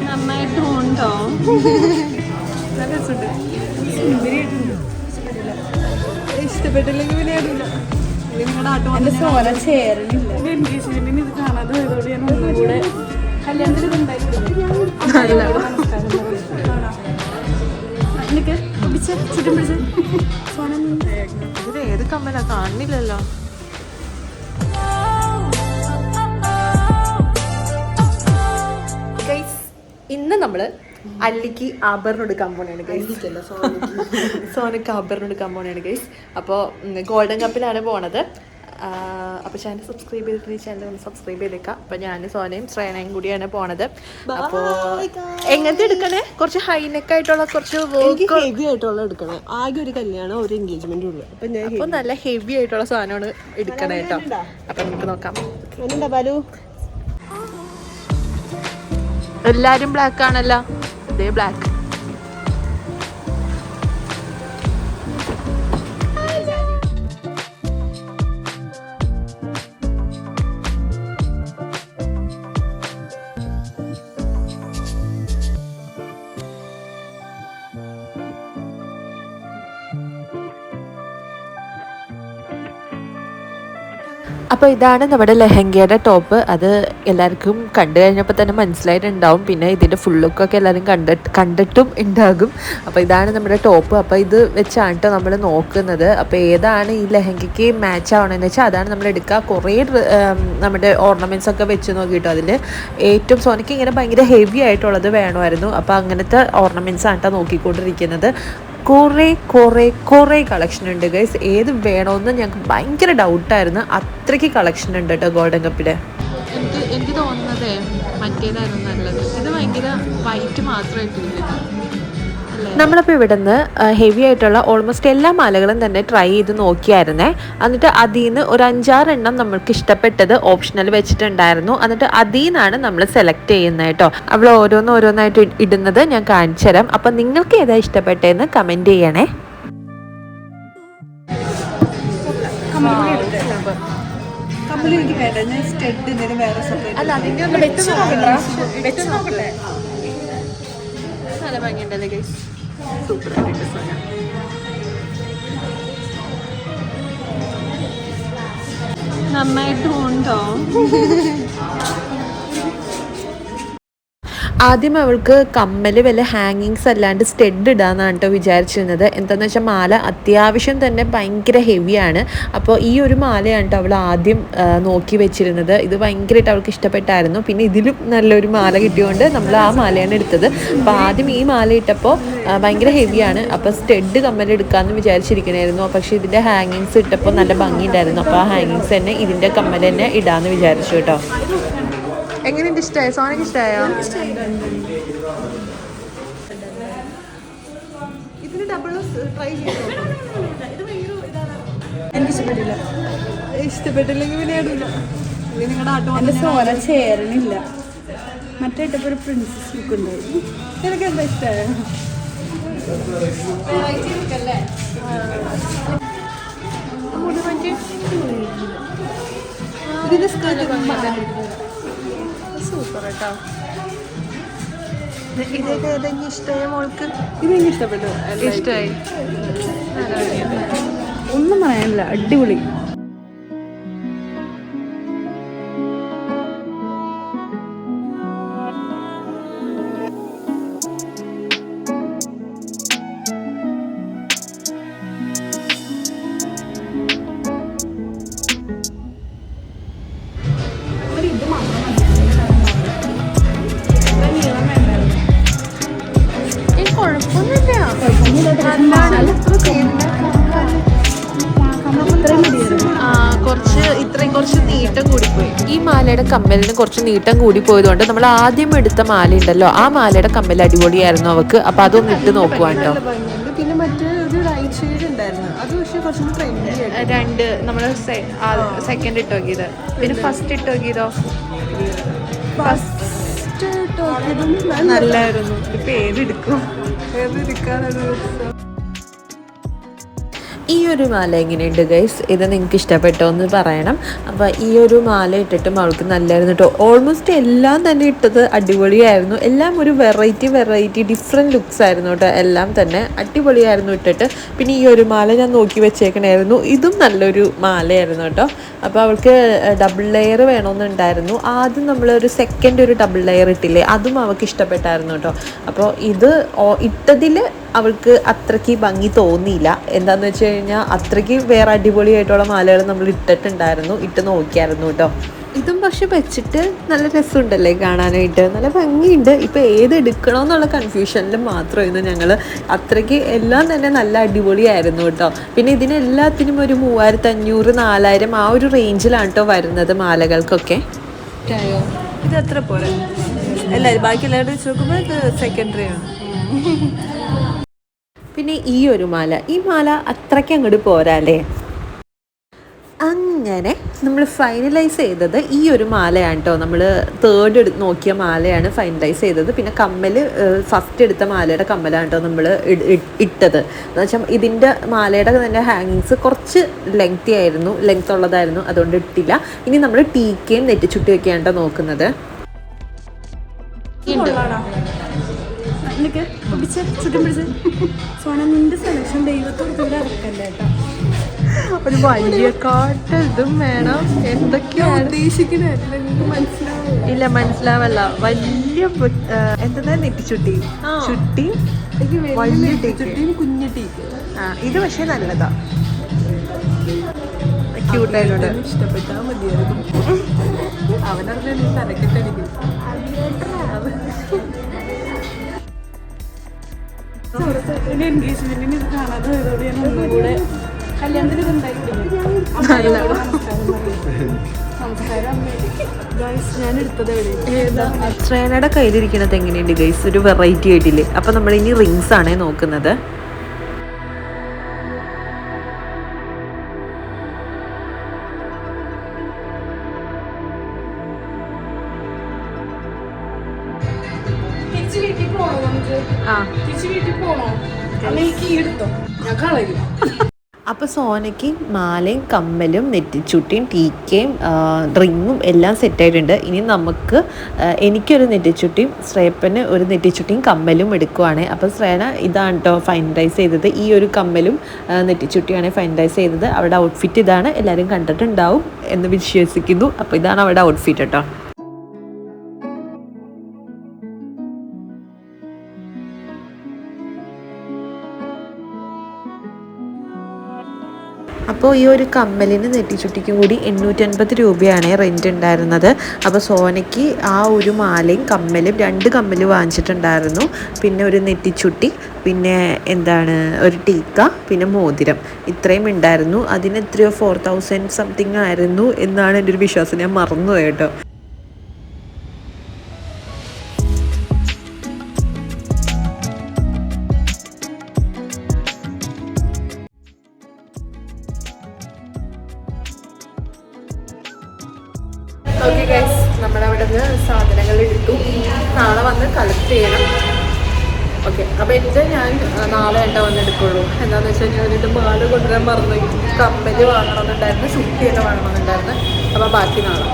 നന്നായിട്ടുണ്ടോ? ഇഷ്ടപ്പെട്ടില്ലെങ്കിൽ പിന്നെ അറിയില്ല. നിങ്ങളുടെ ആട്ടുമാൻ്റെ സോന ചേരണില്ല. എൻഗേജ്മെന്റിന് ഇത് കാണാതെ പോയതോടെ ഞാൻ ഒന്നും കൂടെ കല്യാണത്തിന് ഇത് ഏത് കമ്മലാ കാണുന്നില്ലല്ലോ. ഇന്ന് നമ്മള് അല്ലിക്ക് ആഭരണം എടുക്കാൻ പോണെയാണ് ഗൈസ്. സോനക്ക് ആഭരണം എടുക്കാൻ പോണെയാണ് ഗൈസ്. അപ്പോൾ ഗോൾഡൻ കപ്പിലാണ് പോണത്. അപ്പോൾ ചാനൽ സബ്സ്ക്രൈബ് ചെയ്തിട്ട് ചാനൽ ഒന്ന് സബ്സ്ക്രൈബ് ചെയ്തേക്കാം. അപ്പോൾ ഞാൻ സോനയും ശ്രേണയും കൂടിയാണ് പോണത്. അപ്പോൾ എങ്ങനത്തെ എടുക്കണേ? കുറച്ച് ഹൈനെക്ക് ആയിട്ടുള്ള കുറച്ച് ഹെവി ആയിട്ടുള്ള എടുക്കണം. ആകെ ഒരു കല്യാണം ഒരു എൻഗേജ്മെന്റ് ഉള്ളു. അപ്പോൾ നല്ല ഹെവി ആയിട്ടുള്ള സാധനമാണ് എടുക്കണേ കേട്ടോ. അപ്പം നമുക്ക് നോക്കാം. ബാലു എല്ലാരും ബ്ലാക്ക് ആണല്ലോ. ഇതേ ബ്ലാക്ക്. അപ്പോൾ ഇതാണ് നമ്മുടെ ലെഹങ്കയുടെ ടോപ്പ്. അത് എല്ലാവർക്കും കണ്ടു കഴിഞ്ഞപ്പോൾ തന്നെ മനസ്സിലായിട്ടുണ്ടാവും. പിന്നെ ഇതിൻ്റെ ഫുൾ ലുക്കൊക്കെ എല്ലാവരും കണ്ടിട്ടും ഉണ്ടാകും. അപ്പോൾ ഇതാണ് നമ്മുടെ ടോപ്പ്. അപ്പോൾ ഇത് വെച്ചാണ് കേട്ടോ നമ്മൾ നോക്കുന്നത്. അപ്പോൾ ഏതാണ് ഈ ലെഹങ്കയ്ക്ക് മാച്ച് ആവണമെന്ന് വെച്ചാൽ അതാണ് നമ്മൾ എടുക്കുക. കുറേ നമ്മുടെ ഓർണമെൻറ്റ്സ് ഒക്കെ വെച്ച് നോക്കിയിട്ടോ. അതിൽ ഏറ്റവും സോനയ്ക്ക് ഇങ്ങനെ ഭയങ്കര ഹെവി ആയിട്ടുള്ളത് വേണമായിരുന്നു. അപ്പോൾ അങ്ങനത്തെ ഓർണമെൻറ്റ്സ് ആണ് കേട്ടോ നോക്കിക്കൊണ്ടിരിക്കുന്നത്. കുറേ കളക്ഷൻ ഉണ്ട് ഗൈസ്. ഏത് വേണമെന്ന് ഞങ്ങൾക്ക് ഭയങ്കര ഡൗട്ടായിരുന്നു. അത്രയ്ക്ക് കളക്ഷൻ ഉണ്ട് കേട്ടോ ഗോൾഡൻ കപ്പിൽ. എനിക്ക് തോന്നുന്നത് മറ്റേതായിരുന്നു നല്ലത്. ഇത് ഭയങ്കര വൈറ്റ് മാത്രമായിട്ടില്ല. നമ്മളപ്പോൾ ഇവിടെ നിന്ന് ഹെവി ആയിട്ടുള്ള ഓൾമോസ്റ്റ് എല്ലാ മാലകളും തന്നെ ട്രൈ ചെയ്ത് നോക്കിയായിരുന്നേ. എന്നിട്ട് അതിൽ നിന്ന് ഒരു 5-6 എണ്ണം നമ്മൾക്ക് ഇഷ്ടപ്പെട്ടത് ഓപ്ഷണൽ വെച്ചിട്ടുണ്ടായിരുന്നു. എന്നിട്ട് അതിൽ നിന്നാണ് നമ്മൾ സെലക്ട് ചെയ്യുന്നത് കേട്ടോ. അവൾ ഓരോന്നായിട്ട് ഇടുന്നത് ഞാൻ കാണിച്ചു തരാം. അപ്പം നിങ്ങൾക്ക് ഏതാ ഇഷ്ടപ്പെട്ടതെന്ന് കമൻറ്റ് ചെയ്യണേ. നല്ല ഭംഗിയുണ്ടല്ലേ ഗൈസ്. സൂപ്പറായിട്ട് നന്നായിട്ടുണ്ടോ? ആദ്യം അവൾക്ക് കമ്മൽ വല്ല ഹാങ്ങിങ്സ് അല്ലാണ്ട് സ്റ്റെഡ് ഇടാന്നാണ് കേട്ടോ വിചാരിച്ചിരുന്നത്. എന്താണെന്ന് വെച്ചാൽ മാല അത്യാവശ്യം തന്നെ ഭയങ്കര ഹെവിയാണ്. അപ്പോൾ ഈ ഒരു മാലയാണ് കേട്ടോ അവൾ ആദ്യം നോക്കി വെച്ചിരുന്നത്. ഇത് ഭയങ്കരമായിട്ട് അവൾക്ക് ഇഷ്ടപ്പെട്ടായിരുന്നു. പിന്നെ ഇതിലും നല്ലൊരു മാല കിട്ടിയതുകൊണ്ട് നമ്മൾ ആ മാലയാണ് എടുത്തത്. അപ്പോൾ ആദ്യം ഈ മാല ഇട്ടപ്പോൾ ഭയങ്കര ഹെവിയാണ്. അപ്പോൾ സ്റ്റെഡ് കമ്മൽ എടുക്കാമെന്ന് വിചാരിച്ചിരിക്കണമായിരുന്നു. പക്ഷേ ഇതിൻ്റെ ഹാങ്ങിങ്സ് ഇട്ടപ്പോൾ നല്ല ഭംഗിയുണ്ടായിരുന്നു. അപ്പോൾ ആ ഹാങ്ങിങ്സ് തന്നെ ഇതിൻ്റെ കമ്മൽ തന്നെ ഇടാമെന്ന് വിചാരിച്ചു കേട്ടോ. എങ്ങനെയുണ്ട്? ഇഷ്ടമായോ? സോനയ്ക്ക് ഇഷ്ടമായോ? ഇതിന് ഡബിൾ ട്രൈ ചെയ്തോ? എനിക്ക് ഇഷ്ടപ്പെട്ടില്ല. ഇഷ്ടപ്പെട്ടില്ലെങ്കിൽ പിന്നെ ഇടില്ല. നിങ്ങളുടെ ആട്ടുമാൻ്റെ സോന ചേരണില്ല. മറ്റേ ഇട്ടപ്പോൾ ഒരു പ്രിൻസസ് ലുക്ക് ഉണ്ടായിരുന്നു. നിനക്ക് എന്താ ഇഷ്ടമായോ? ഇതിന്റെ സൂപ്പർ കേട്ടോ. ഇതൊക്കെ ഏതെങ്കിലും ഇഷ്ടമായ മോൾക്ക്? ഇതെങ്കിലും ഇഷ്ടപ്പെട്ടു. ഇഷ്ടമായി. ഒന്നും പറയാനില്ല, അടിപൊളി. കുറച്ച് നീട്ടം കൂടിപ്പോയി. ഈ മാലയുടെ കമ്മലിന് കുറച്ച് നീട്ടം കൂടി പോയതുകൊണ്ട് നമ്മൾ ആദ്യം എടുത്ത മാല ഉണ്ടല്ലോ, ആ മാലയുടെ കമ്മൽ അടിപൊളിയായിരുന്നു അവൾക്ക്. അപ്പൊ അതൊന്ന് ഇട്ട് നോക്കുവാണ്ടോ. പിന്നെ മറ്റേ ഒരു റൈറ്റ് ഷെയ്ഡ് ഉണ്ടായിരുന്നു, അത് പക്ഷേ കുറച്ചും രണ്ട് നമ്മൾ സെക്കൻഡ് ഇട്ട് നോക്കിയത്. പിന്നെ ഫസ്റ്റ് ഇട്ട് നോക്കിയതോ? ഫസ്റ്റ് ഇട്ട് നോക്കിയതും നല്ലായിരുന്നു. ഇപ്പൊ ഏതെടുക്കും, ഏതെടുക്കാനൊരു ഈ ഒരു മാല എങ്ങനെയുണ്ട് ഗൈസ്? ഇത് നിങ്ങൾക്ക് ഇഷ്ടപ്പെട്ടോ എന്ന് പറയണം. അപ്പോൾ ഈ ഒരു മാല ഇട്ടിട്ടും അവൾക്ക് നല്ലായിരുന്നു കേട്ടോ. ഓൾമോസ്റ്റ് എല്ലാം തന്നെ ഇട്ടത് അടിപൊളിയായിരുന്നു. എല്ലാം ഒരു വെറൈറ്റി ഡിഫറെൻറ്റ് ലുക്സ് ആയിരുന്നു കേട്ടോ. എല്ലാം തന്നെ അടിപൊളിയായിരുന്നു ഇട്ടിട്ട്. പിന്നെ ഈ ഒരു മാല ഞാൻ നോക്കി വെച്ചേക്കണായിരുന്നു. ഇതും നല്ലൊരു മാലയായിരുന്നു കേട്ടോ. അപ്പോൾ അവൾക്ക് ഡബിൾ ലെയർ വേണമെന്നുണ്ടായിരുന്നു. ആദ്യം നമ്മളൊരു സെക്കൻഡ് ഒരു ഡബിൾ ലെയർ ഇട്ടില്ലേ, അതും അവൾക്ക് ഇഷ്ടപ്പെട്ടായിരുന്നു കേട്ടോ. അപ്പോൾ ഇത് ഇട്ടതിൽ അവൾക്ക് അത്രയ്ക്ക് ഭംഗി തോന്നിയില്ല. എന്താണെന്ന് വെച്ച് കഴിഞ്ഞാൽ അത്രയ്ക്ക് വേറെ അടിപൊളിയായിട്ടുള്ള മാലകൾ നമ്മൾ ഇട്ടിട്ടുണ്ടായിരുന്നു, ഇട്ട് നോക്കിയായിരുന്നു കേട്ടോ. ഇതും പക്ഷെ വെച്ചിട്ട് നല്ല രസമുണ്ടല്ലേ കാണാനായിട്ട്, നല്ല ഭംഗിയുണ്ട്. ഇപ്പോൾ ഏത് എടുക്കണമെന്നുള്ള കൺഫ്യൂഷനിൽ മാത്രമായിരുന്നു ഞങ്ങൾ. അത്രയ്ക്ക് എല്ലാം തന്നെ നല്ല അടിപൊളിയായിരുന്നു കേട്ടോ. പിന്നെ ഇതിനെല്ലാത്തിനും ഒരു 3500 4000 ആ ഒരു റേഞ്ചിലാണ് കേട്ടോ വരുന്നത് മാലകൾക്കൊക്കെ. ഇത് എത്ര പോലെ എല്ലാവരും ബാക്കി എല്ലാവരും വെച്ച് നോക്കുമ്പോൾ ഇത് സെക്കൻഡറി ആണ്. പിന്നെ ഈ ഒരു മാല, ഈ മാല അത്രയ്ക്ക് അങ്ങോട്ട് പോരാല്ലേ. അങ്ങനെ നമ്മൾ ഫൈനലൈസ് ചെയ്തത് ഈ ഒരു മാലയാണ് കേട്ടോ. നമ്മൾ തേർഡ് നോക്കിയ മാലയാണ് ഫൈനലൈസ് ചെയ്തത്. പിന്നെ കമ്മൽ ഫസ്റ്റ് എടുത്ത മാലയുടെ കമ്മലാണ് കേട്ടോ നമ്മൾ ഇട്ടത്. എന്ന് വെച്ചാൽ ഇതിൻ്റെ മാലയുടെ തന്നെ ഹാങ്ങിങ്സ് കുറച്ച് ലെങ്ത് ഉള്ളതായിരുന്നു, അതുകൊണ്ട് ഇട്ടില്ല. ഇനി നമ്മൾ ടീക്കയും നെറ്റിച്ചുട്ടി ഒക്കെയാണ് കേട്ടോ നോക്കുന്നത്. ഒരു വലിയ കാട്ടും വേണം. എന്തൊക്കെയാണ് ഉദ്ദേശിക്കുന്നത് ഇല്ല, മനസ്സിലാവല്ല. വലിയ എന്താ നെറ്റിച്ചുട്ടി ചുട്ടി വലിയ ചുട്ടിയും കുഞ്ഞു ടീക്ക്. ഇത് പക്ഷേ നല്ലതാ, ക്യൂട്ടായിട്ടുണ്ട്. ഇഷ്ടപ്പെട്ടാൽ മതിയായിരുന്നു. അവനറിഞ്ഞ തലക്കെട്ടടിക്കും. എൻഗേജ്മെന്റിന് ഇത് കാണാതെ പോയതോടെ ഞാൻ ഒന്നുകൂടെ കല്യാണത്തിന് ഞാൻ എടുത്തത് ശ്രേണയുടെ കയ്യിലിരിക്കുന്നത് എങ്ങനെയുണ്ട് ഗൈസ്? ഒരു വെറൈറ്റി ആയിട്ടില്ലേ. അപ്പൊ നമ്മൾ ഇനി റിങ്സ് ആണേ നോക്കുന്നത്. അപ്പൊ സോനയ്ക്ക് മാലയും കമ്മലും നെറ്റിച്ചുട്ടിയും ടീക്കയും റിങ്ങും എല്ലാം സെറ്റായിട്ടുണ്ട്. ഇനി നമുക്ക് എനിക്കൊരു നെറ്റിച്ചുട്ടിയും ശ്രേപ്പന് ഒരു നെറ്റിച്ചുട്ടിയും കമ്മലും എടുക്കുവാണ്. അപ്പോൾ ശ്രേന ഇതാണ് കേട്ടോ ഫൈനലൈസ് ചെയ്തത്. ഈ ഒരു കമ്മലും നെറ്റിച്ചുട്ടിയാണ് ഫൈനലൈസ് ചെയ്തത്. അവരുടെ ഔട്ട്ഫിറ്റ് ഇതാണ്. എല്ലാവരും കണ്ടിട്ടുണ്ടാവും എന്ന് വിശ്വസിക്കുന്നു. അപ്പോൾ ഇതാണ് അവരുടെ ഔട്ട്ഫിറ്റ് കേട്ടോ. അപ്പോൾ ഈ ഒരു കമ്മലിന് നെറ്റിച്ചുട്ടിക്കും കൂടി 850 രൂപയാണ് റെൻറ്റ് ഉണ്ടായിരുന്നത്. അപ്പോൾ സോനയ്ക്ക് ആ ഒരു മാലയും കമ്മലും 2 കമ്മൽ വാങ്ങിച്ചിട്ടുണ്ടായിരുന്നു. പിന്നെ ഒരു നെറ്റിച്ചുട്ടി, പിന്നെ ഒരു ടീക്ക, പിന്നെ മോതിരം, ഇത്രയും ഉണ്ടായിരുന്നു. അതിന് എത്രയോ 4000 സംതിങ് ആയിരുന്നു എന്നാണ് എൻ്റെ ഒരു വിശ്വാസം. ഞാൻ മറന്നുപോയി കേട്ടോ. ഓക്കെ ഗൈസ്, നമ്മുടെ അവിടെ നിന്ന് സാധനങ്ങൾ എടുത്തു. നാളെ വന്ന് കളക്ട് ചെയ്യണം. ഓക്കെ, അപ്പോൾ എൻ്റെ ഞാൻ നാളെ വന്നെടുക്കുള്ളൂ. എന്താണെന്ന് വെച്ച് കഴിഞ്ഞാൽ ഇതിൻ്റെ മാല കൊണ്ടുവരാൻ മറന്നു. കമ്മല് വാങ്ങണമെന്നുണ്ടായിരുന്നു, ചുട്ടിയൊക്കെ വാങ്ങണമെന്നുണ്ടായിരുന്നു. അപ്പോൾ ബാക്കി നാളെ.